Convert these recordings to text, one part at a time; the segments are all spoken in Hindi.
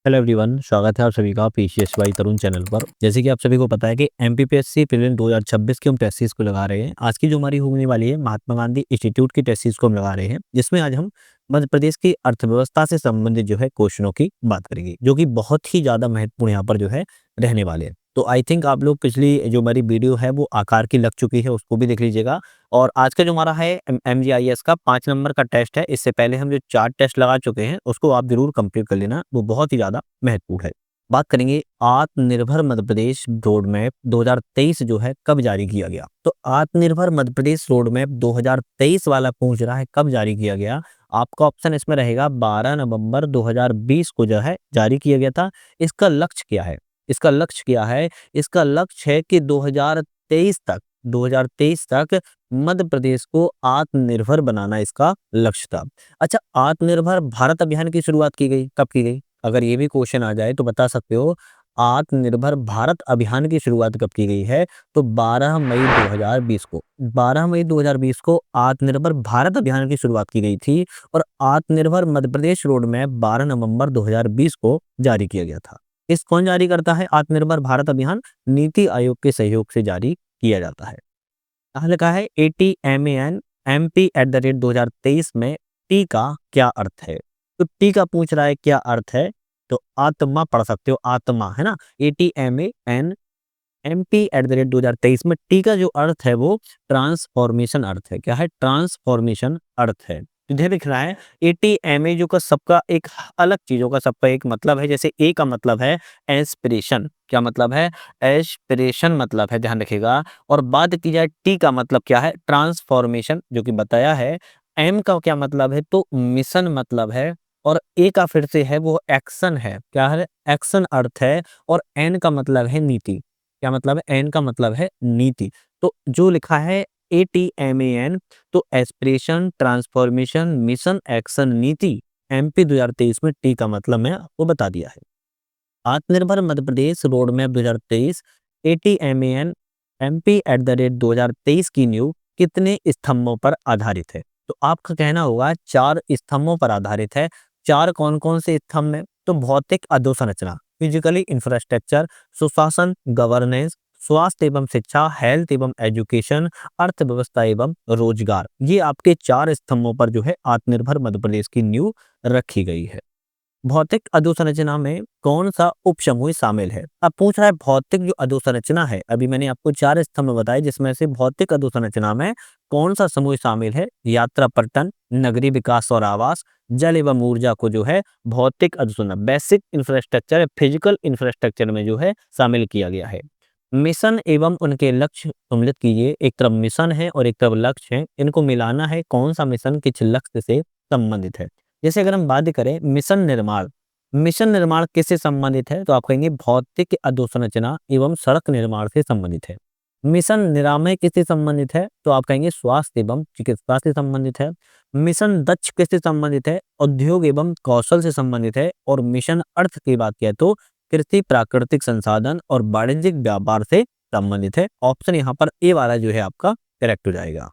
हेलो एवरीवन, स्वागत है आप सभी का पीसीएस बाई तरुण चैनल पर। जैसे कि आप सभी को पता है कि एमपीपीएससी प्रीलिम्स 2026 की हम टेस्ट सीरीज को लगा रहे हैं। आज की जो हमारी होने वाली है महात्मा गांधी इंस्टीट्यूट की टेस्ट सीरीज को हम लगा रहे हैं, जिसमें आज हम मध्य प्रदेश की अर्थव्यवस्था से संबंधित जो है क्वेश्चनों की बात करेंगे, जो कि बहुत ही ज्यादा महत्वपूर्ण यहाँ पर जो है रहने वाले हैं। तो आई थिंक आप लोग पिछली जो हमारी वीडियो है वो आकार की लग चुकी है, उसको भी देख लीजिएगा। और आज का जो हमारा है एमजीआईएस का 5 नंबर का टेस्ट है। इससे पहले हम जो 4 टेस्ट लगा चुके हैं उसको आप जरूर कंप्लीट कर लेना, वो बहुत ही ज्यादा महत्वपूर्ण है। बात करेंगे आत्मनिर्भर मध्य प्रदेश रोड मैप 2023 जो है कब जारी किया गया। तो आत्मनिर्भर मध्य प्रदेश रोड मैप 2023 वाला पूछ रहा है कब जारी किया गया। आपका ऑप्शन इसमें रहेगा 12 नवंबर 2020 को जो है जारी किया गया था। इसका लक्ष्य क्या है? इसका लक्ष्य क्या है? इसका लक्ष्य है कि 2023 तक मध्य प्रदेश को आत्मनिर्भर बनाना इसका लक्ष्य था। अच्छा, आत्मनिर्भर भारत अभियान की शुरुआत की गई कब की गई? अगर ये भी क्वेश्चन आ जाए तो बता सकते हो आत्मनिर्भर भारत अभियान की शुरुआत कब की गई है। तो 12 मई 2020 को 12 मई 2020 को आत्मनिर्भर भारत अभियान की शुरुआत की गई थी। और आत्मनिर्भर मध्य प्रदेश रोड मैप 12 नवंबर 2020 को जारी किया गया था। इस कौन जारी करता है आत्मनिर्भर भारत अभियान? नीति आयोग के सहयोग से जारी किया जाता है। यहाँ लिखा है ATMAN MP@ 2023 में टी का क्या अर्थ है? तो टी का पूछ रहा है क्या अर्थ है, तो आत्मा पढ़ सकते हो, आत्मा है ना। ATMAN MP@ 2023 में टी का जो अर्थ है वो ट्रांसफॉर्मेशन अर्थ है। क्या है? ट्रांसफॉर्मेशन अर्थ है। तुझे दिख रहा है ATMA जो का सबका एक अलग चीजों का सबका एक मतलब है। जैसे ए का मतलब है एस्पिरेशन। क्या मतलब है? एस्पिरेशन मतलब है, ध्यान रखिएगा। और बात की जाए टी का मतलब क्या है? ट्रांसफॉर्मेशन, जो कि बताया है। एम का क्या मतलब है? तो मिशन मतलब है। और ए का फिर से है वो एक्शन है। क्या है? एक्शन अर्थ है। और एन का मतलब है नीति। क्या मतलब है? एन का मतलब है नीति। तो जो लिखा है ATMAN, तो एस्पिरेशन, ट्रांसफॉर्मेशन, मिशन, एक्शन, नीति, MP 2023 में टी का मतलब मैं आपको बता दिया है। आत्मनिर्भर Madhya Pradesh road map 2023 ATMAN MP@ 2023 की नींव कितने स्तंभों पर आधारित है? तो आपका कहना होगा 4 स्तंभों पर आधारित है। 4 कौन कौन से स्तंभ में? तो भौतिक अधोसंरचना, फिजिकली इंफ्रास्ट्रक्चर, सुशासन गवर्नेंस, स्वास्थ्य एवं शिक्षा, हेल्थ एवं एजुकेशन, अर्थव्यवस्था एवं रोजगार, ये आपके 4 स्तंभों पर जो है आत्मनिर्भर मध्य प्रदेश की नींव रखी गई है। भौतिक अधोसंरचना में कौन सा उपसमूह शामिल है? अब पूछ रहा है भौतिक जो अधोसंरचना है, अभी मैंने आपको 4 स्तंभ बताए, जिसमें से भौतिक अधोसंरचना में कौन सा समूह शामिल है? यात्रा पर्यटन, नगरीय विकास और आवास, जल एवं ऊर्जा को जो है भौतिक अधोसंरचना, बेसिक इंफ्रास्ट्रक्चर, फिजिकल इंफ्रास्ट्रक्चर में जो है शामिल किया गया है। मिशन एवं उनके लक्ष्य सम्मिलित कीजिए। एक तरफ मिशन है और एक तरफ लक्ष्य है, इनको मिलाना है। कौन सा मिशन किस लक्ष्य से संबंधित है? जैसे अगर हम बात करें मिशन निर्माण, मिशन निर्माण किससे संबंधित है? तो आप कहेंगे भौतिक अधोसंरचना एवं सड़क निर्माण से संबंधित है। मिशन निरामय किससे संबंधित है? तो आप कहेंगे स्वास्थ्य एवं चिकित्सा से संबंधित है। मिशन दक्ष किससे संबंधित है? उद्योग एवं कौशल से संबंधित है। और मिशन अर्थ की बात किया तो कृषि, प्राकृतिक संसाधन और वाणिज्यिक व्यापार से संबंधित है। ऑप्शन यहाँ पर ए वाला जो है आपका करेक्ट हो जाएगा।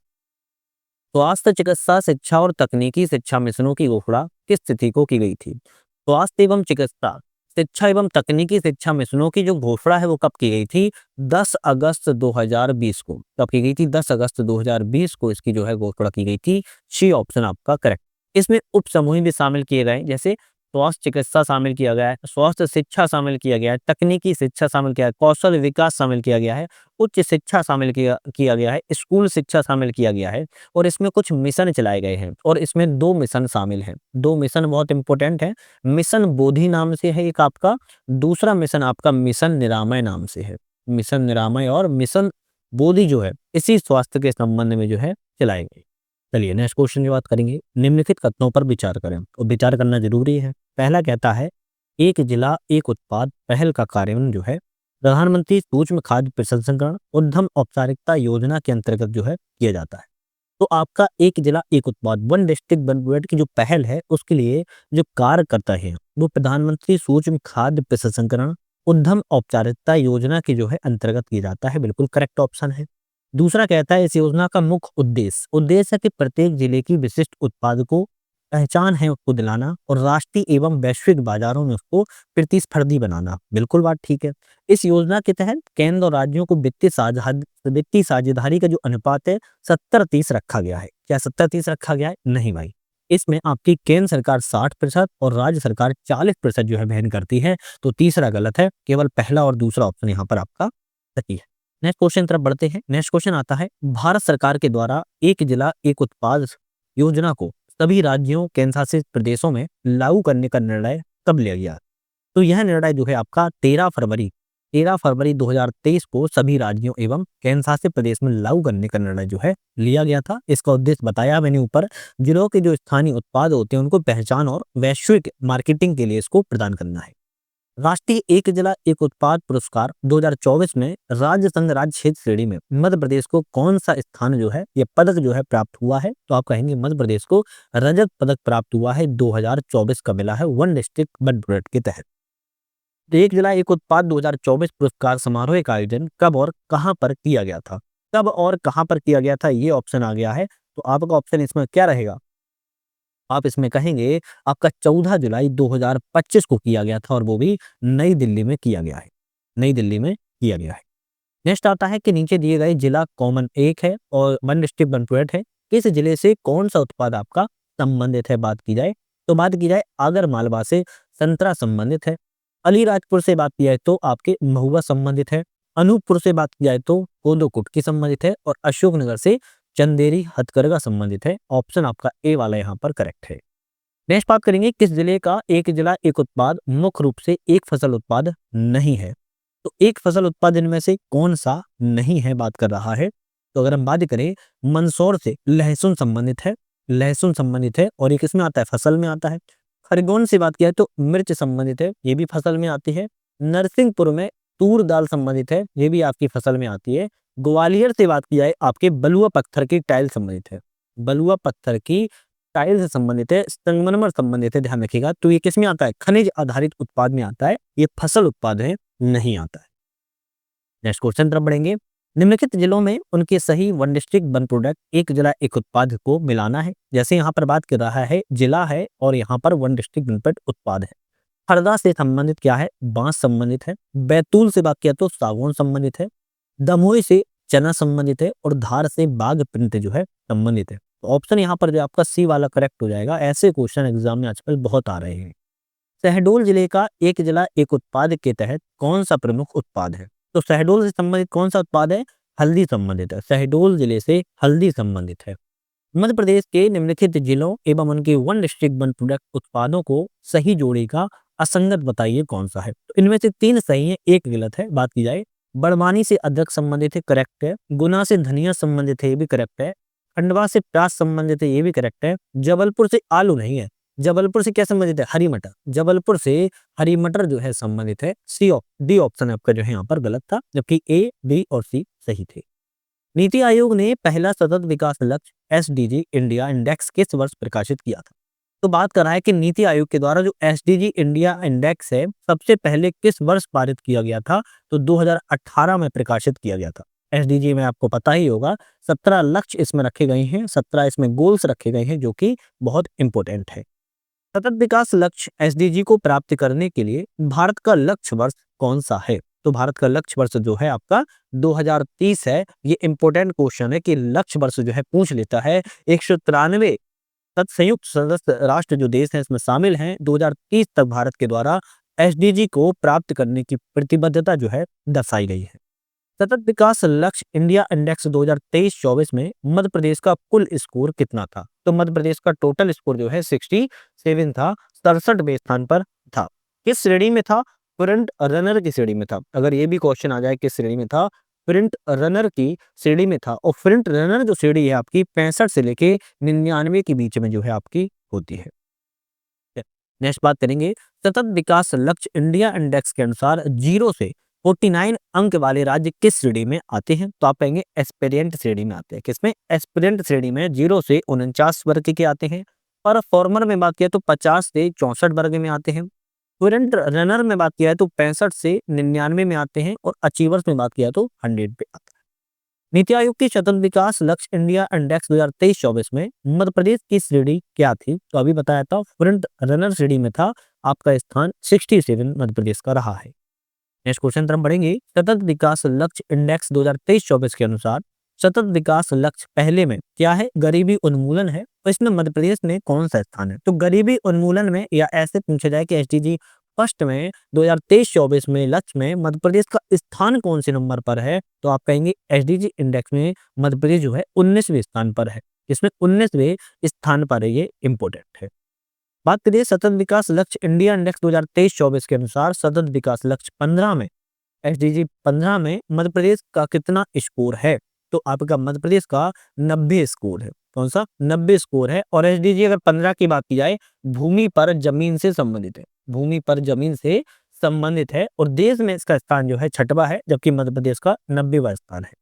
स्वास्थ्य, चिकित्सा, शिक्षा और तकनीकी शिक्षा मिशनों की घोषणा किस तिथि को की गई थी? स्वास्थ्य एवं चिकित्सा, शिक्षा एवं तकनीकी शिक्षा मिशनों की जो घोषणा है वो कब की गई थी? 10 अगस्त 2020 को। कब की गई थी? 10 अगस्त 2020 को इसकी जो है घोषणा की गई थी। सी ऑप्शन आपका करेक्ट। इसमें उप समूह भी शामिल किए गए, जैसे स्वास्थ्य चिकित्सा शामिल किया गया है, स्वास्थ्य शिक्षा शामिल किया गया है, तकनीकी शिक्षा शामिल किया है, कौशल विकास शामिल किया गया है, उच्च शिक्षा शामिल किया गया है, स्कूल शिक्षा शामिल किया गया है। और इसमें कुछ मिशन चलाए गए हैं, और इसमें 2 मिशन शामिल हैं। 2 मिशन बहुत इंपॉर्टेंट है। मिशन बोधि नाम से है एक आपका, दूसरा मिशन आपका मिशन निरामय नाम से है। मिशन निरामय और मिशन बोधि जो है इसी स्वास्थ्य के संबंध में जो है चलाए गए। चलिए नेक्स्ट क्वेश्चन की बात करेंगे। निम्नलिखित कथनों पर विचार करें, और विचार करना जरूरी है। पहला कहता है एक जिला एक उत्पाद पहल का कार्यान्वयन जो है प्रधानमंत्री सूक्ष्म खाद्य प्रसंस्करण उद्यम औपचारिकता योजना के अंतर्गत जो है किया जाता है। तो आपका एक जिला एक उत्पाद, वन डिस्ट्रिक्ट वन प्रोडक्ट की जो पहल है उसके लिए जो कार्य करता है वो प्रधानमंत्री सूक्ष्म खाद्य प्रसंस्करण उद्यम औपचारिकता योजना के जो है अंतर्गत किया जाता है। बिल्कुल करेक्ट ऑप्शन है। दूसरा कहता है इस योजना का मुख्य उद्देश्य उद्देश्य है कि प्रत्येक जिले की विशिष्ट उत्पाद को पहचान है उसको दिलाना और राष्ट्रीय एवं वैश्विक बाजारों में उसको प्रतिस्पर्धी बनाना। बिल्कुल बात ठीक है। इस योजना के तहत केंद्र और राज्यों को वित्तीय साझेदारी का जो अनुपात है 70-30 रखा गया है। क्या 70-30 रखा गया है? नहीं भाई। इसमें आपकी केंद्र सरकार 60% और राज्य सरकार 40% जो है वहन करती है। तो तीसरा गलत है, केवल पहला और दूसरा ऑप्शन यहाँ पर आपका सही है। नेक्स्ट क्वेश्चन तरफ बढ़ते हैं। नेक्स्ट क्वेश्चन आता है, भारत सरकार के द्वारा एक जिला एक उत्पाद योजना को सभी राज्यों केंद्र शासित प्रदेशों में लागू करने का निर्णय कब लिया गया? तो यह निर्णय जो है आपका 13 फरवरी 2023 को सभी राज्यों एवं केंद्र शासित प्रदेश में लागू करने का निर्णय जो है लिया गया था। इसका उद्देश्य बताया मैंने ऊपर, जिलों के जो स्थानीय उत्पाद होते हैं उनको पहचान और वैश्विक मार्केटिंग के लिए इसको प्रदान करना है। राष्ट्रीय एक जिला एक उत्पाद पुरस्कार 2024 में राज्य संघ राज्य क्षेत्र श्रेणी में मध्य प्रदेश को कौन सा स्थान जो है ये पदक जो है प्राप्त हुआ है? तो आप कहेंगे मध्य प्रदेश को रजत पदक प्राप्त हुआ है, 2024 का मिला है वन डिस्ट्रिक्ट वन प्रोडक्ट के तहत। तो एक जिला एक उत्पाद 2024 पुरस्कार समारोह का आयोजन कब और कहां पर किया गया था? कब और कहां पर किया गया था, ये ऑप्शन आ गया है। तो आपका ऑप्शन इसमें क्या रहेगा? आप इसमें कहेंगे आपका 14 जुलाई 2025 को किया गया था और वो भी नई दिल्ली में किया गया है। नई दिल्ली में किया गया है। नेक्स्ट आता है कि नीचे दिए गए जिला कॉमन एक है और वन डिस्ट्रिक्ट वन प्रोडक्ट है। किस जिले से कौन सा उत्पाद आपका संबंधित है? बात की जाए तो बात की जाए आगर मालवा से संतरा संबंधित है। अलीराजपुर से बात की जाए तो आपके महुआ संबंधित है। अनूपपुर से बात की जाए तो कोदो कुटकी संबंधित है और अशोकनगर से चंदेरी हथकरघा संबंधित है। ऑप्शन आपका ए वाला यहाँ पर करेक्ट है। नेक्स्ट बात करेंगे, किस जिले का एक जिला एक उत्पाद मुख्य रूप से एक फसल उत्पाद नहीं है? तो एक फसल उत्पाद इनमें से कौन सा नहीं है बात कर रहा है? तो अगर हम बात करें मंदसौर से लहसुन संबंधित है, लहसुन संबंधित है और ये किसमें आता है? फसल में आता है। खरगोन से बात किया तो मिर्च संबंधित है, ये भी फसल में आती है। नरसिंहपुर में तूर दाल संबंधित है, ये भी आपकी फसल में आती है। ग्वालियर से बात की जाए आपके बलुआ पत्थर की टाइल संबंधित है, बलुआ पत्थर की टाइल से संबंधित है, संगमरमर संबंधित है, ध्यान रखिएगा। तो ये किसमें आता है? खनिज आधारित उत्पाद में आता है, ये फसल उत्पाद है नहीं आता है। नेक्स्ट क्वेश्चन तरफ बढ़ेंगे। निम्नलिखित जिलों में उनके सही वन डिस्ट्रिक्ट वन प्रोडक्ट एक जिला एक उत्पाद को मिलाना है। जैसे यहाँ पर बात कर रहा है जिला है और यहाँ पर वन डिस्ट्रिक्ट वन प्रोडक्ट उत्पाद है। हरदा से संबंधित क्या है? बांस संबंधित है। बैतूल से बात किया तो सागौन संबंधित है। दमोई से चना संबंधित है और धार से बाघ प्रिंट जो है संबंधित है। तो ऑप्शन यहाँ पर जो आपका सी वाला करेक्ट हो जाएगा। ऐसे क्वेश्चन एग्जाम में आजकल बहुत आ रहे हैं। शहडोल जिले का एक जिला एक उत्पाद के तहत कौन सा प्रमुख उत्पाद है? तो शहडोल से संबंधित कौन सा उत्पाद है? हल्दी संबंधित है। शहडोल जिले से हल्दी संबंधित है। मध्य प्रदेश के निम्नलिखित जिलों एवं उनके वन डिस्ट्रिक्ट वन प्रोडक्ट उत्पादों को सही जोड़ी का असंगत बताइए कौन सा है? तो इनमें से 3 सही है, 1 गलत है। बात की जाए बड़वानी से अदरक संबंधित है, करेक्ट है। गुना से धनिया संबंधित है, ये भी करेक्ट है। खंडवा से प्याज संबंधित है, ये भी करेक्ट है। जबलपुर से आलू नहीं है, जबलपुर से क्या संबंधित है? हरी मटर। जबलपुर से हरी मटर जो है संबंधित है। डी ऑप्शन आपका जो है यहाँ पर गलत था, जबकि ए बी और सी सही थे। नीति आयोग ने पहला सतत विकास लक्ष्य एसडीजी इंडिया इंडेक्स किस वर्ष प्रकाशित किया था? तो बात कर रहा है कि नीति आयोग के द्वारा जो एसडीजी इंडिया इंडेक्स है सबसे पहले किस वर्ष पारित किया गया था? तो 2018 में प्रकाशित किया गया था। एसडीजी में आपको पता ही होगा 17 लक्ष्य इसमें रखे गए हैं, 17 इसमें गोल्स रखे गए हैं जो कि बहुत इंपॉर्टेंट है। सतत विकास लक्ष्य एसडीजी को प्राप्त करने के लिए भारत का लक्ष्य वर्ष कौन सा है? तो भारत का लक्ष्य वर्ष जो है आपका 2030 है। ये इंपॉर्टेंट क्वेश्चन है कि लक्ष्य वर्ष जो है पूछ लेता है। 193 संयुक्त सदस्य राष्ट्र जो देश हैं इसमें शामिल हैं। 2030 तक भारत के द्वारा एसडीजी को प्राप्त करने की प्रतिबद्धता जो है दर्शाई गई है। सतत विकास लक्ष्य इंडिया इंडेक्स 2023-24 में मध्य प्रदेश का कुल स्कोर कितना था? तो मध्य प्रदेश का टोटल स्कोर जो है 67 था, 67वें स्थान पर था। किस श्रेणी में था? फ्रंट रनर की श्रेणी में था। अगर ये भी क्वेश्चन आ जाए किस श्रेणी में था? फ्रंट रनर की श्रेणी में था। और फ्रंट रनर जो श्रेणी है आपकी 65 से लेके 99 के बीच में जो है आपकी होती है। नेक्स्ट बात करेंगे, सतत विकास लक्ष्य इंडिया इंडेक्स के अनुसार 0 से 49 अंक वाले राज्य किस श्रेणी में आते हैं? तो आप कहेंगे एस्पिरेंट श्रेणी में आते हैं। किसमें? एस्पिरेंट श्रेणी में 0 से 49 वर्ग के आते हैं। परफॉर्मर में बात किया तो 50 से 64 वर्ग में आते हैं। फ्रंट रनर में बात किया है तो 65 से 99 में आते हैं और अचीवर्स में बात किया तो 100 पे आता है। नीति आयोग की सतत विकास लक्ष्य इंडिया इंडेक्स 2023-24 में मध्य प्रदेश की श्रेणी क्या थी? तो अभी बताया था फ्रंट रनर श्रेणी में था, आपका स्थान 67 मध्य प्रदेश का रहा है। नेक्स्ट क्वेश्चन तरफ बढ़ेंगे। सतत विकास लक्ष्य इंडेक्स 2023-24 के अनुसार सतत विकास लक्ष्य पहले में क्या है? गरीबी उन्मूलन है। तो इसमें मध्य प्रदेश ने कौन सा स्थान है? तो गरीबी उन्मूलन में, या ऐसे पूछा जाए कि एसडीजी फर्स्ट में 2023-24 में लक्ष्य में मध्य प्रदेश का स्थान कौन से नंबर पर है? तो आप कहेंगे एसडीजी इंडेक्स में मध्य प्रदेश जो है 19वें स्थान पर है। इसमें 19वें स्थान पर है, ये इंपॉर्टेंट है। बात करिए सतत विकास लक्ष्य इंडिया इंडेक्स 2023-24 के अनुसार सतत विकास लक्ष्य 15 में, एसडीजी 15 में मध्य प्रदेश का कितना स्कोर है? तो आपका मध्य प्रदेश का 90 स्कोर है। कौन सा? 90 स्कोर है। और एसडीजी अगर 15 की बात की जाए, भूमि पर जमीन से संबंधित है, भूमि पर जमीन से संबंधित है, और देश में इसका स्थान जो है 6वां है, जबकि मध्य प्रदेश का 90वां स्थान है।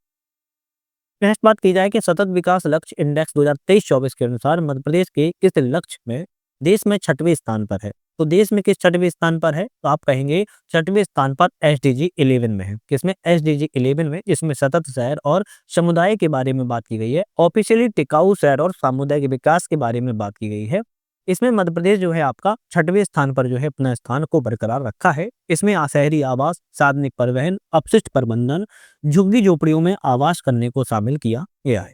नेक्स्ट बात की जाए कि सतत विकास लक्ष्य इंडेक्स 2023-24 के अनुसार मध्य प्रदेश के किस लक्ष्य में देश में 6वें स्थान पर है? तो देश में किस 6वें स्थान पर है? तो आप कहेंगे 6वें स्थान पर एसडीजी 11 में है। किसमें? एसडीजी 11 में, जिसमें सतत शहर और समुदाय के बारे में बात की गई है। ऑफिशियली टिकाऊ शहर और सामुदायिक विकास के बारे में बात की गई है। इसमें मध्य प्रदेश जो है आपका 6वें स्थान पर जो है अपना स्थान को बरकरार रखा है। इसमें शहरी आवास, सार्वजनिक परिवहन, अपशिष्ट प्रबंधन, झुग्गी झोपड़ियों में आवास करने को शामिल किया गया है।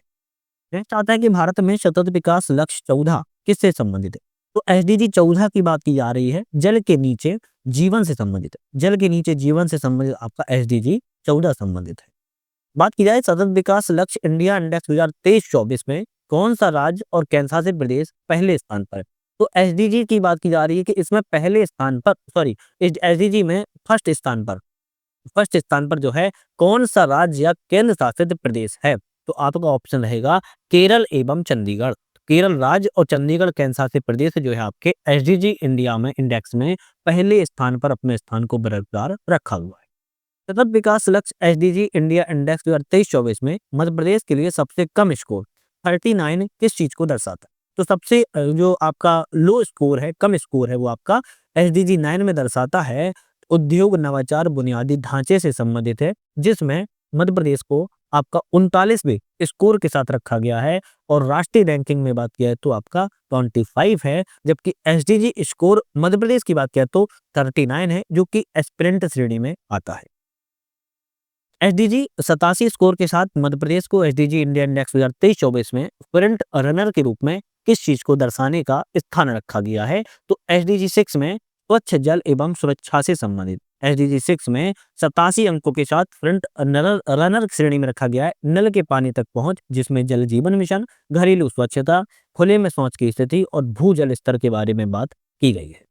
नेक्स्ट आता है कि भारत में सतत विकास लक्ष्य 14 किससे संबंधित है? तो एसडीजी 14 की बात की जा रही है, जल के नीचे जीवन से संबंधित है। जल के नीचे जीवन से संबंधित आपका एसडीजी 14 संबंधित है। बात की जाए सतत विकास लक्ष्य इंडिया इंडेक्स 2023-24 में कौन सा राज्य और केंद्र शासित प्रदेश पहले स्थान पर है? तो एसडीजी की बात की जा रही है कि इसमें पहले स्थान पर, सॉरी, इस एसडीजी में फर्स्ट स्थान पर जो है कौन सा राज्य या केंद्र शासित प्रदेश है? तो आपका ऑप्शन रहेगा केरल एवं चंडीगढ़। केरल राज्य और चंडीगढ़ केंद्र शासित प्रदेश जो है आपके एसडीजी इंडिया में इंडेक्स में पहले स्थान पर अपने स्थान को बरकरार रखा हुआ है। सतत विकास लक्ष्य एसडीजी इंडिया इंडेक्स 2023-24 में मध्य प्रदेश के लिए सबसे कम स्कोर 39 किस चीज को दर्शाता है? तो सबसे जो आपका लो स्कोर है, कम स्कोर है, वो आपका एसडीजी 9 में दर्शाता है उद्योग नवाचार बुनियादी ढांचे से संबंधित है, जिसमें मध्य प्रदेश को आपका 39वें स्कोर के साथ रखा गया है। और राष्ट्रीय रैंकिंग में बात किया है तो आपका 25 है, जबकि एसडीजी स्कोर मध्य प्रदेश की बात किया तो 39 है, जो कि एस्पिरेंट श्रेणी में आता है। एसडीजी 87 स्कोर के साथ मध्य प्रदेश को एसडीजी इंडिया इंडेक्स 2023-24 में फ्रंट रनर के रूप में किस चीज को दर्शाने का स्थान रखा गया है? तो एसडीजी 6 में स्वच्छ जल एवं सुरक्षा से संबंधित, एसडीजी 6 में 87 अंकों के साथ फ्रंट रनर श्रेणी में रखा गया है नल के पानी तक पहुंच, जिसमें जल जीवन मिशन, घरेलू स्वच्छता, खुले में शौच की स्थिति और भूजल स्तर के बारे में बात की गई है।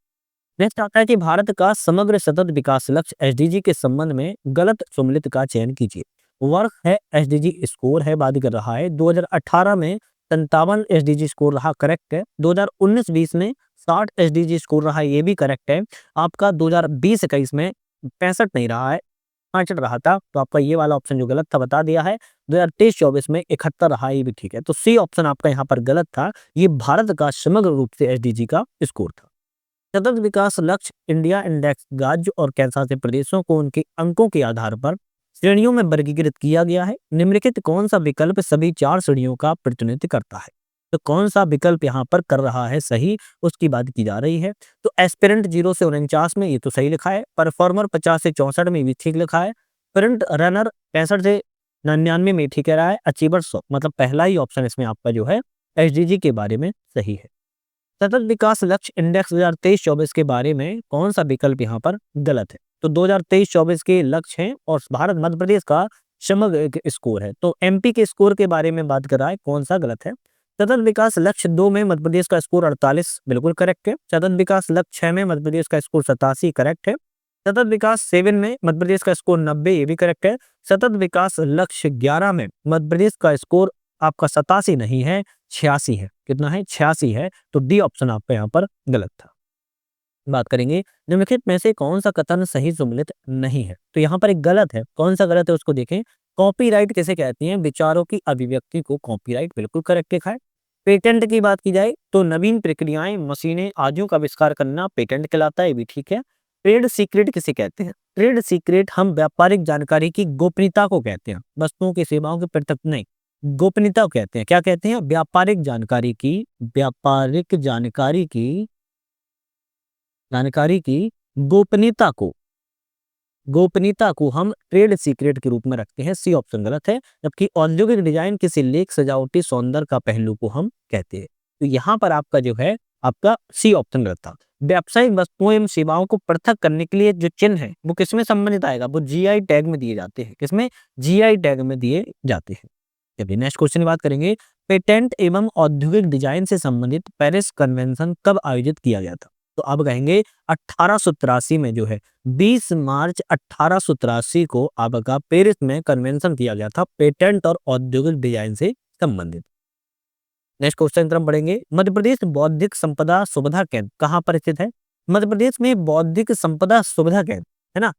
नेक्स्ट आता है कि भारत का समग्र सतत विकास लक्ष्य एसडीजी के संबंध में गलत सम्मिलित का चयन कीजिए। वर्क है, एसडीजी स्कोर है, बात कर रहा है 2018 में 57 एसडीजी स्कोर रहा, करेक्ट है। 2019-20 में 60 एसडीजी स्कोर रहा, ये भी करेक्ट है। आपका 2020-21 में 65 नहीं रहा है, 65 रहा था, तो आपका ये वाला ऑप्शन जो गलत था बता दिया है। 2023-24 में 71 रहा, ये भी ठीक है। तो सी ऑप्शन आपका यहाँ पर गलत था, ये भारत का समग्र रूप से एसडीजी का स्कोर था। सतत विकास लक्ष्य इंडिया इंडेक्स राज्य और केंद्र शासित प्रदेशों को उनके अंकों के आधार पर श्रेणियों में वर्गीकृत किया गया है। निम्नलिखित कौन सा विकल्प सभी 4 श्रेणियों का प्रतिनिधित्व करता है? तो कौन सा विकल्प यहाँ पर कर रहा है सही, उसकी बात की जा रही है। तो एस्पिरेंट 0 से 49 में ये तो सही लिखा है। परफॉर्मर 50 से 64 में भी ठीक लिखा है। फ्रंट रनर 65 से 99 में ठीक कह रहा है। अचीवर 100, मतलब पहला ही ऑप्शन इसमें आपका जो है एसडीजी के बारे में सही है। सतत विकास लक्ष्य इंडेक्स 2023-24 के बारे में कौन सा विकल्प यहाँ पर गलत है? तो 2023-24 के लक्ष्य हैं और भारत मध्य प्रदेश का समग्र एक स्कोर है। तो एमपी के स्कोर के बारे में बात कर रहा है, कौन सा गलत है? सतत विकास लक्ष्य 2 में मध्य प्रदेश का स्कोर 48 बिल्कुल करेक्ट है। सतत विकास लक्ष्य 6 में मध्य प्रदेश का स्कोर 87 करेक्ट है। सतत विकास 7 में मध्य प्रदेश का स्कोर 90, ये भी करेक्ट है। सतत विकास लक्ष्य 11 में मध्य प्रदेश का स्कोर आपका 87 नहीं है, 86 है। कितना है? 86 है। तो डी ऑप्शन आपका यहाँ पर गलत था। बात करेंगे निम्नलिखित में से कौन सा कथन सही सम्मिलित नहीं है? तो यहाँ पर एक गलत है, कौन सा गलत है उसको देखें। कॉपीराइट किसे कहती हैं? विचारों की अभिव्यक्ति को कॉपीराइट, बिल्कुल करेक्ट लिखा है। पेटेंट की बात की जाए तो नवीन प्रक्रियाएं, मशीनें आदियों का आविष्कार करना पेटेंट कहलाता है, ये भी ठीक है। ट्रेड सीक्रेट किसे कहते हैं? ट्रेड सीक्रेट हम व्यापारिक जानकारी की गोपनीयता को कहते हैं, वस्तुओं की सेवाओं के पृथक नहीं, गोपनीयता को कहते हैं। क्या कहते हैं? व्यापारिक जानकारी की गोपनीयता को हम ट्रेड सीक्रेट के रूप में रखते हैं। सी ऑप्शन गलत है। जबकि औद्योगिक डिजाइन किसी लेख, सजावटी, सौंदर्य का पहलू को हम कहते हैं। तो यहाँ पर आपका जो है, आपका सी ऑप्शन गलत था। व्यावसायिक वस्तुओं एवं सेवाओं को पृथक करने के लिए जो चिन्ह है वो किसमें संबंधित आएगा? वो जीआई टैग में दिए जाते हैं। किसमें? जीआई टैग में दिए जाते हैं। चलिए नेक्स्ट क्वेश्चन की बात करेंगे। पेटेंट एवं औद्योगिक डिजाइन से संबंधित पेरिस कन्वेंशन कब आयोजित किया गया था? तो अब कहेंगे 1883 में जो है 20 मार्च 1883 को आपका पेरिस में कन्वेंशन किया गया था पेटेंट और औद्योगिक डिजाइन से संबंधित। नेक्स्ट क्वेश्चन तरफ बढ़ेंगे। मध्य प्रदेश बौद्धिक संपदा सुविधा केंद्र कहाँ पर स्थित है? मध्य प्रदेश में बौद्धिक संपदा सुविधा केंद्र, है ना,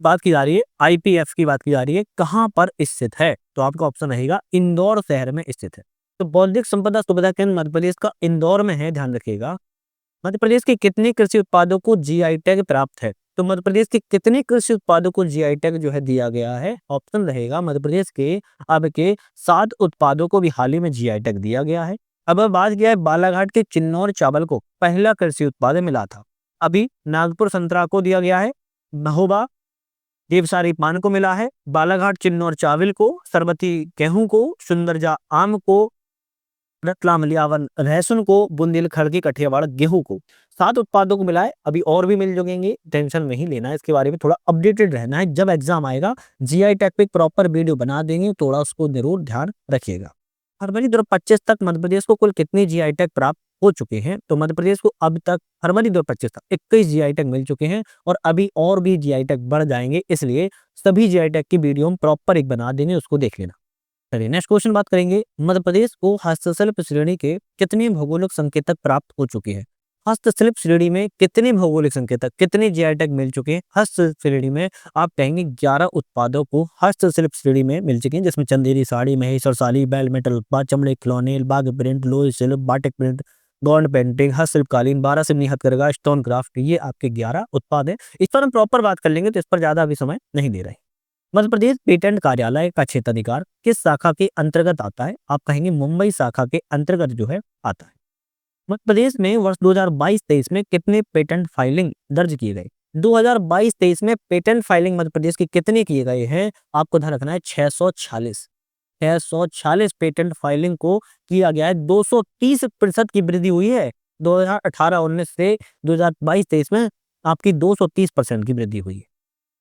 बात की जा रही है, आईपीएफ की बात की जा रही है, कहाँ पर स्थित है? तो आपका ऑप्शन रहेगा इंदौर शहर में स्थित है। तो बौद्धिक संपदा सुविधा केंद्र मध्य प्रदेश का इंदौर में है, ध्यान रखिएगा। मध्य प्रदेश के कितने कृषि उत्पादों को जीआई टैग प्राप्त है? तो मध्य प्रदेश के कितने कृषि उत्पादों को जीआई टैग जो है दिया गया है? ऑप्शन रहेगा मध्य प्रदेश के आपके 7 उत्पादों को भी हाल ही में जीआई टैग दिया गया है। अब बात किया है बालाघाट के चिन्नौर चावल को पहला कृषि उत्पाद मिला था। अभी नागपुर संतरा को दिया गया है, महोबा देवसारी पान को मिला है, बालाघाट चिन्नौर चावल को, सरबती गेहूं को, सुंदरजा आम को, रतलाम लियावन लहसुन को, बुंदेलखंड की कठियावाड़ गेहूं को, 7 उत्पादों को मिला है। अभी और भी मिल जाएंगे, टेंशन नहीं लेना है, इसके बारे में थोड़ा अपडेटेड रहना है। जब एग्जाम आएगा जीआई टैग पे प्रॉपर वीडियो बना देंगे, थोड़ा उसको जरूर ध्यान रखिएगा। फरवरी 2025 तक मध्य प्रदेश को कुल कितने जीआई टैग प्राप्त हो चुके हैं? तो मध्य प्रदेश को अब तक फरवरी 2025 तक 21 जीआई टैग मिल चुके हैं और अभी और भी जीआई टैग बढ़ जाएंगे, इसलिए सभी जीआई टैग की वीडियो हम प्रॉपर एक बना देंगे, उसको देख लेना। चलिए नेक्स्ट क्वेश्चन बात करेंगे। मध्य प्रदेश को हस्तशिल्प श्रेणी के कितने भौगोलिक संकेतक प्राप्त हो चुके हैं? हस्तशिल्प श्रेणी में कितने भौगोलिक संकेतक, कितने जीआई टैग मिल चुके हैं? हस्तशिल्प श्रेणी में आप कहेंगे 11 उत्पादों को हस्तशिल्प श्रेणी में मिल चुके हैं, जिसमें चंदेरी साड़ी, महेश्वर साड़ी, बेल मेटल उत्पाद, चमड़े खिलौने, बाग प्रिंट, लोई शिल्प, बाटिक प्रिंट, गॉन्ड पेंटिंग, हस्तशिल्प कालीन, 12 सिमनी हथकरघा, स्टोन क्राफ्ट, ये आपके 11 उत्पाद है। इस पर हम प्रॉपर बात कर लेंगे, तो इस पर ज्यादा अभी समय नहीं दे रहे। मध्य प्रदेश पेटेंट कार्यालय का क्षेत्राधिकार किस शाखा के अंतर्गत आता है? आप कहेंगे मुंबई शाखा के अंतर्गत जो है आता है। मध्य प्रदेश में वर्ष 2022-23 में कितने पेटेंट फाइलिंग दर्ज किए गए? 2022-23 में पेटेंट फाइलिंग मध्य प्रदेश के कितने किए गए हैं? आपको ध्यान रखना है 646। 646 पेटेंट फाइलिंग को किया गया है, 230% की वृद्धि हुई है। 2018-19 से 2022-23 में आपकी 230% की वृद्धि हुई है।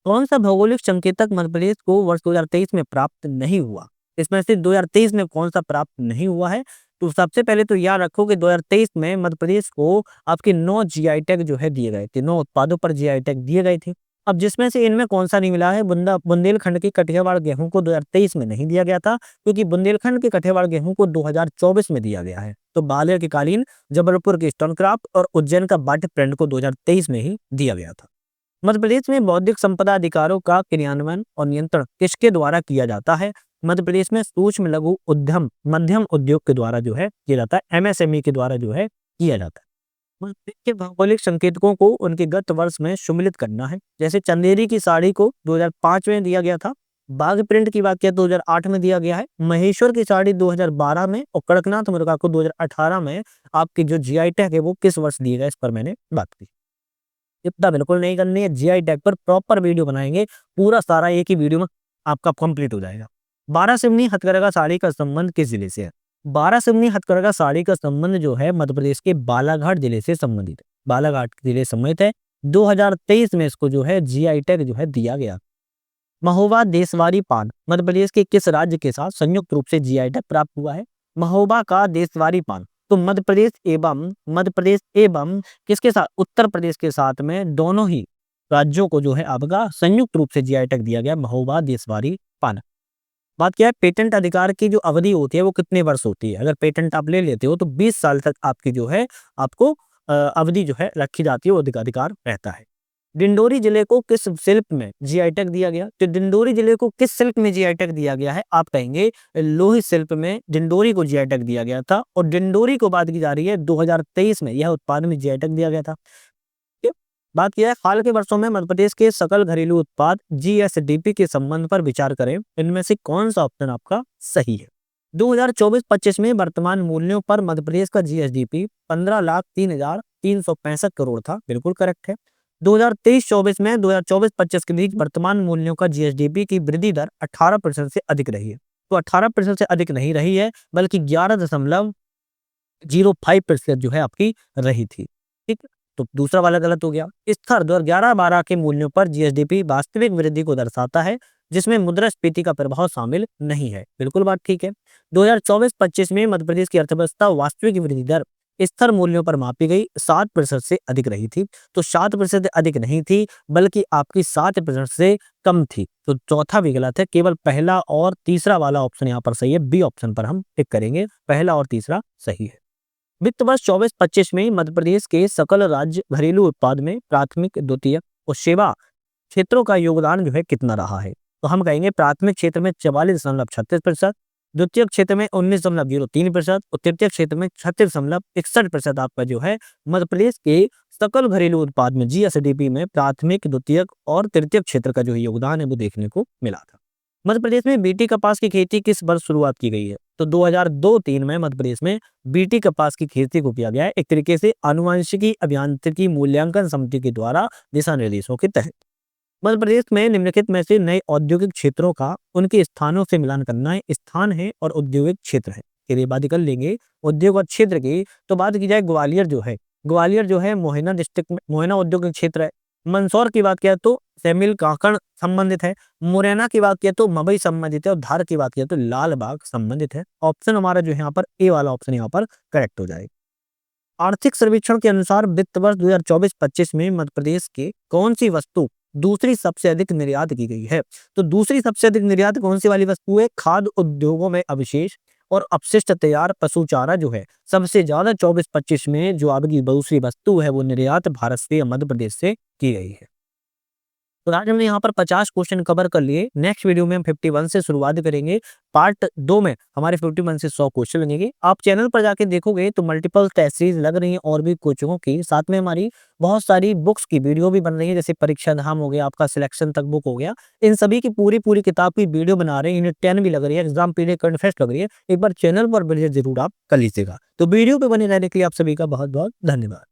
कौन सा भौगोलिक संकेतक मध्य प्रदेश को वर्ष 2023 में प्राप्त नहीं हुआ? इसमें से 2023 में कौन सा प्राप्त नहीं हुआ है? तो सबसे पहले तो याद रखो कि 2023 में मध्य प्रदेश को आपके 9 जीआई टैग जो है दिए गए थे, 9 उत्पादों पर जीआई टैग दिए गए थे। अब जिसमें से इनमें कौन सा नहीं मिला है? बुंदेलखंड की कठियावाड़ गेहूं को 2023 में नहीं दिया गया था, क्योंकि बुंदेलखंड के कठियावाड़ गेहूं को 2024 में दिया गया है। तो ग्वालियर के कालीन, जबलपुर के स्टोन क्राफ्ट और उज्जैन का बाटिक प्रिंट को 2023 में ही दिया गया था। मध्य प्रदेश में बौद्धिक संपदा अधिकारों का क्रियान्वयन और नियंत्रण किसके द्वारा किया जाता है? मध्य प्रदेश में सूक्ष्म लघु उद्यम मध्यम उद्योग के द्वारा जो है किया जाता है, एमएसएमई के द्वारा जो है किया जाता है। मध्य प्रदेश के भौगोलिक संकेतकों को उनके गत वर्ष में सम्मिलित करना है। जैसे चंदेरी की साड़ी को 2005 में दिया गया था, बाघ प्रिंट की बात किया 2008 में दिया गया है, महेश्वर की साड़ी 2012 में और कड़कनाथ मुर्गा को 2018 में आपकी जो जीआई टैग है वो किस वर्ष दिए गए, इस पर मैंने बात की। चिंता बिल्कुल नहीं करनी है, जीआई टैग पर प्रॉपर वीडियो बनाएंगे, पूरा सारा एक ही वीडियो में आपका कंप्लीट हो जाएगा। 12 सिमनी हथकरघा साड़ी का संबंध किस जिले से है? 12 सिमनी हथकरघा साड़ी का संबंध जो है मध्य प्रदेश के बालाघाट जिले से संबंधित है, बालाघाट जिले संबंधित है। 2023 में इसको जो है जीआई टैग जो है दिया गया। महोबा देशवारी पान मध्य प्रदेश के किस राज्य के साथ संयुक्त रूप से जीआई टैग प्राप्त हुआ है? महोबा का देशवारी पान तो मध्य प्रदेश एवं किसके साथ? उत्तर प्रदेश के साथ में, दोनों ही राज्यों को जो है आपका संयुक्त रूप से जीआई टैग दिया गया, महोबा देशवारी पान। बात क्या है, पेटेंट अधिकार की जो अवधि होती है वो कितने वर्ष होती है? अगर पेटेंट आप ले लेते हो तो 20 साल तक आपकी जो है आपको अवधि जो है रखी जाती है, वो अधिकार रहता है। डिंडोरी जिले को किस शिल्प में जीआई टैग दिया गया? तो डिंडोरी जिले को किस शिल्प में जीआई टैग दिया गया है? आप कहेंगे लोही शिल्प में डिंडोरी को जीआई टैग दिया गया था, और डिंडोरी को बात की जा रही है 2023 में यह उत्पाद में जीआई टैग दिया गया था। बात किया है हाल के वर्षों में मध्य प्रदेश के सकल घरेलू उत्पाद जीएसडीपी के संबंध पर विचार करें, इनमें से कौन सा ऑप्शन आपका सही है। 2024-25 में वर्तमान मूल्यों पर मध्य प्रदेश का जीएसडीपी 15,03,365 करोड़ था, बिल्कुल करेक्ट है। 2023-24 में 2024-25 के बीच वर्तमान मूल्यों का जीएसडीपी की वृद्धि दर 18% से अधिक रही है। तो 18% से अधिक नहीं रही है, बल्कि 11.05% जो है आपकी रही थी। ठीक है? तो दूसरा वाला गलत हो गया। स्तर 2011-12 के मूल्यों पर जीएसडीपी वास्तविक वृद्धि को दर्शाता है, जिसमें मुद्रास्फीति का प्रभाव शामिल नहीं है। बिल्कुल बात ठीक है। 2024-25 में मध्य प्रदेश की अर्थव्यवस्था वास्तविक वृद्धि दर स्तर मूल्यों पर मापी गई 7% से अधिक रही थी। तो 7% अधिक नहीं थी, बल्कि आपकी 7% से कम थी। तो चौथा भी गलत है, केवल पहला और तीसरा वाला ऑप्शन यहाँ पर सही है। बी ऑप्शन पर हम टिक करेंगे, पहला और तीसरा सही है। वित्त वर्ष 24-25 में मध्य प्रदेश के सकल राज्य घरेलू उत्पाद में प्राथमिक, द्वितीयक और सेवा क्षेत्रों का योगदान जो है कितना रहा है। तो हम कहेंगे प्राथमिक क्षेत्र में 44.36%, द्वितीय क्षेत्र में 19.03% और तृतीय क्षेत्र में 36.61% आपका जो है मध्य प्रदेश के सकल घरेलू उत्पाद में जीएसडीपी में प्राथमिक, द्वितीयक और तृतीय क्षेत्र का जो योगदान है वो देखने को मिला था। मध्य प्रदेश में बीटी कपास की खेती किस वर्ष शुरुआत की गई है। तो 2002-3 में मध्य प्रदेश में बीटी कपास की खेती को किया गया है, एक तरीके से आनुवंशिकी अभियांत्रिकी मूल्यांकन समिति के द्वारा दिशा निर्देशों के तहत। मध्य प्रदेश में निम्नलिखित में से नए औद्योगिक क्षेत्रों का उनके स्थानों से मिलान करना है। स्थान है और औद्योगिक क्षेत्र है, ये बात कर लेंगे। उद्योग और क्षेत्र की तो बात की जाए, ग्वालियर जो है मोहना डिस्ट्रिक्ट में मोहना औद्योगिक क्षेत्र है। मंदसौर की बात किया तो सेमिल काकड़ संबंधित है। मुरैना की बात किया तो मवई संबंधित है और धार की बात किया तो लाल बाग संबंधित है। ऑप्शन हमारा जो है यहाँ पर ए वाला ऑप्शन यहाँ पर करेक्ट हो जाएगा। आर्थिक सर्वेक्षण के अनुसार वित्त वर्ष 2024-25 में मध्य प्रदेश के कौन सी वस्तु दूसरी सबसे अधिक निर्यात की गई है। तो दूसरी सबसे अधिक निर्यात कौन सी वाली वस्तु है। खाद्य उद्योगों में अवशेष और अपशिष्ट तैयार पशु चारा जो है सबसे ज्यादा 24-25 में जो आपकी दूसरी वस्तु है वो निर्यात भारत से या मध्य प्रदेश से की गई है। तो आज हमने यहाँ पर 50 क्वेश्चन कवर कर लिए। नेक्स्ट वीडियो में हम 51 से शुरुआत करेंगे। पार्ट 2 में हमारे 51 से 100 क्वेश्चन लगेंगे। आप चैनल पर जाके देखोगे तो मल्टीपल टेस्ट सीरीज लग रही है और भी कोचिंगों की, साथ में हमारी बहुत सारी बुक्स की वीडियो भी बन रही है, जैसे परीक्षा धाम हो गया, आपका सिलेक्शन तक बुक हो गया। इन सभी की पूरी किताब की वीडियो बना रहे हैं। यूनिट 10 भी लग रही है, एग्जाम पीरियड करंट अफेयर्स लग रही है। एक बार चैनल पर विजिट जरूर आप कर लीजिएगा। तो वीडियो पे बने रहने के लिए आप सभी का बहुत बहुत धन्यवाद।